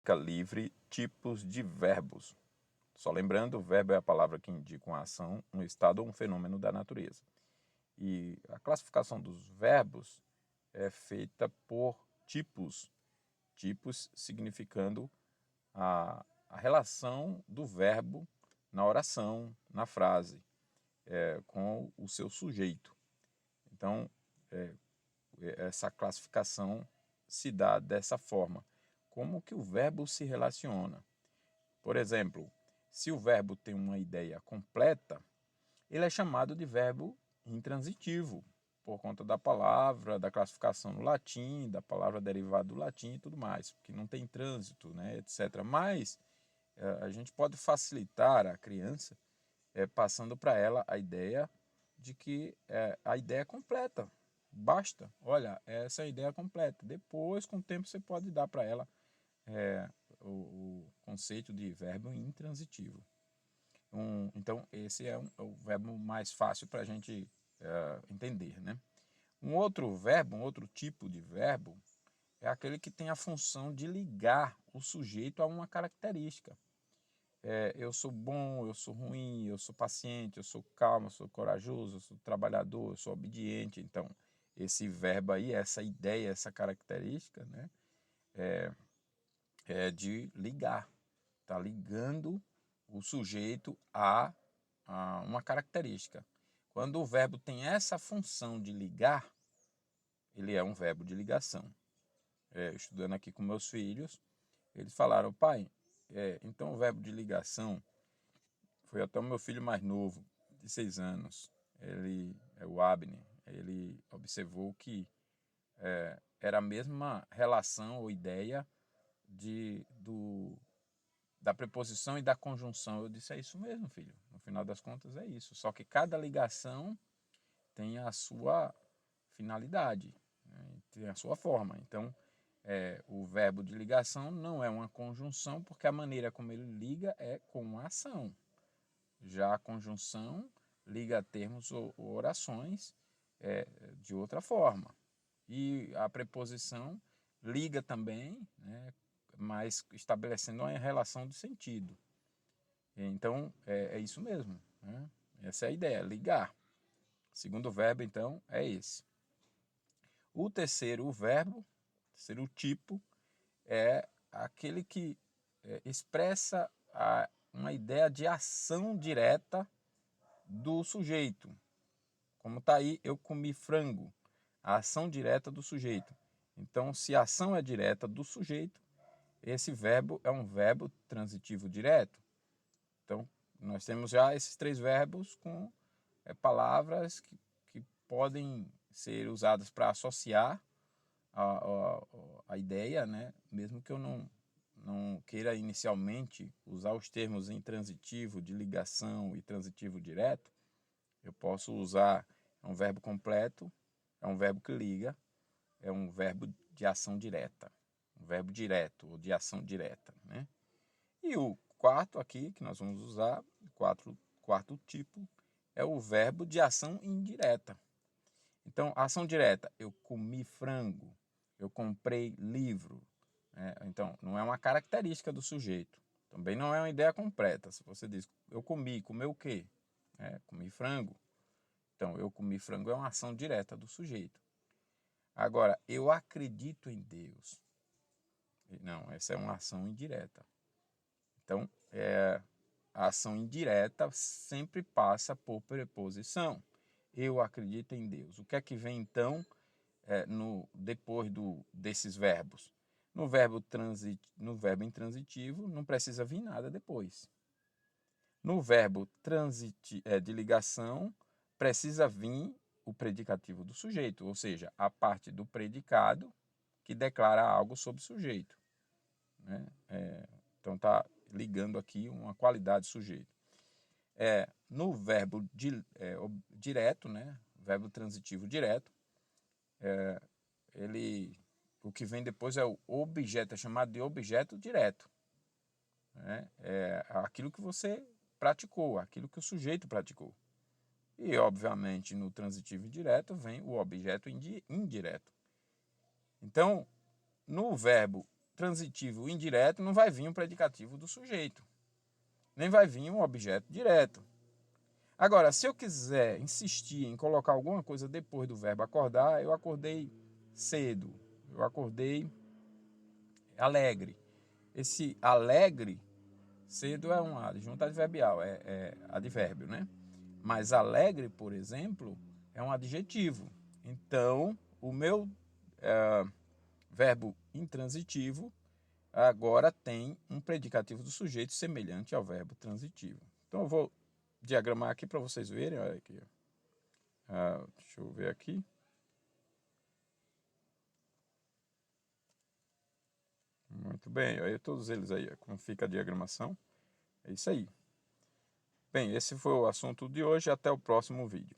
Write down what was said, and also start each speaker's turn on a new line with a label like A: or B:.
A: Gramática livre, tipos de verbos. Só lembrando, o verbo é a palavra que indica uma ação, um estado ou um fenômeno da natureza. E a classificação dos verbos é feita por tipos. Tipos significando a relação do verbo na oração, na frase, com o seu sujeito. Então, essa classificação se dá dessa forma. Como que o verbo se relaciona? Por exemplo, se o verbo tem uma ideia completa, ele é chamado de verbo intransitivo, por conta da palavra, da classificação no latim, da palavra derivada do latim e tudo mais, que não tem trânsito, né, etc. Mas a gente pode facilitar a criança passando para ela a ideia de que a ideia é completa. Basta, olha, essa é a ideia completa. Depois, com o tempo, você pode dar para ela o conceito de verbo intransitivo. Então, esse é o verbo mais fácil para a gente entender, né? Um outro tipo de verbo, é aquele que tem a função de ligar o sujeito a uma característica. Eu sou bom, eu sou ruim, eu sou paciente, eu sou calmo, eu sou corajoso, eu sou trabalhador, eu sou obediente. Então, esse verbo aí, essa ideia, essa característica, né, é de ligar. Está ligando o sujeito a uma característica. Quando o verbo tem essa função de ligar, ele é um verbo de ligação. Estudando aqui com meus filhos, eles falaram, pai, então o verbo de ligação foi até o meu filho mais novo, de 6 anos, ele é o Abner, ele observou que era a mesma relação ou ideia da preposição e da conjunção. Eu disse, é isso mesmo, filho. No final das contas é isso. Só que cada ligação tem a sua finalidade, né? Tem a sua forma. Então, o verbo de ligação não é uma conjunção, porque a maneira como ele liga é com a ação. Já a conjunção liga termos ou orações de outra forma. E a preposição liga também, né, mas estabelecendo uma relação de sentido. Então, é isso mesmo, né? Essa é a ideia, ligar. O segundo verbo, então, é esse. O terceiro verbo, terceiro tipo, é aquele que expressa uma ideia de ação direta do sujeito. Como está aí, eu comi frango. A ação direta do sujeito. Então, se a ação é direta do sujeito, esse verbo é um verbo transitivo direto. Então, nós temos já esses 3 verbos com palavras que podem ser usadas para associar a ideia, né? Mesmo que eu não queira inicialmente usar os termos intransitivo, de ligação e transitivo direto, eu posso usar um verbo completo, é um verbo que liga, é um verbo de ação direta, um verbo direto ou de ação direta, né? E o quarto aqui, que nós vamos usar, quarto tipo, é o verbo de ação indireta. Então, ação direta, eu comi frango, eu comprei livro. Então, não é uma característica do sujeito. Também não é uma ideia completa. Se você diz, eu comeu o quê? Comi frango. Então, eu comi frango é uma ação direta do sujeito. Agora, eu acredito em Deus. Não, essa é uma ação indireta. Então, a ação indireta sempre passa por preposição. Eu acredito em Deus. O que é que vem então depois desses verbos? No verbo intransitivo não precisa vir nada depois. No verbo de ligação precisa vir o predicativo do sujeito, ou seja, a parte do predicado que declara algo sobre o sujeito, né? Então está ligando aqui uma qualidade sujeito. No verbo direto, né? Verbo transitivo direto, o que vem depois é o objeto, é chamado de objeto direto, né? É aquilo que você praticou, aquilo que o sujeito praticou. E, obviamente, no transitivo indireto vem o objeto indireto. Então, no verbo transitivo indireto, não vai vir um predicativo do sujeito. Nem vai vir um objeto direto. Agora, se eu quiser insistir em colocar alguma coisa depois do verbo acordar, eu acordei cedo, eu acordei alegre. Esse alegre, cedo é um adjunto adverbial, é advérbio, né? Mas alegre, por exemplo, é um adjetivo. Então, o meu verbo intransitivo agora tem um predicativo do sujeito semelhante ao verbo transitivo. Então, eu vou diagramar aqui para vocês verem. Olha aqui. Deixa eu ver aqui. Muito bem, aí todos eles aí, como fica a diagramação. É isso aí. Bem, esse foi o assunto de hoje. Até o próximo vídeo.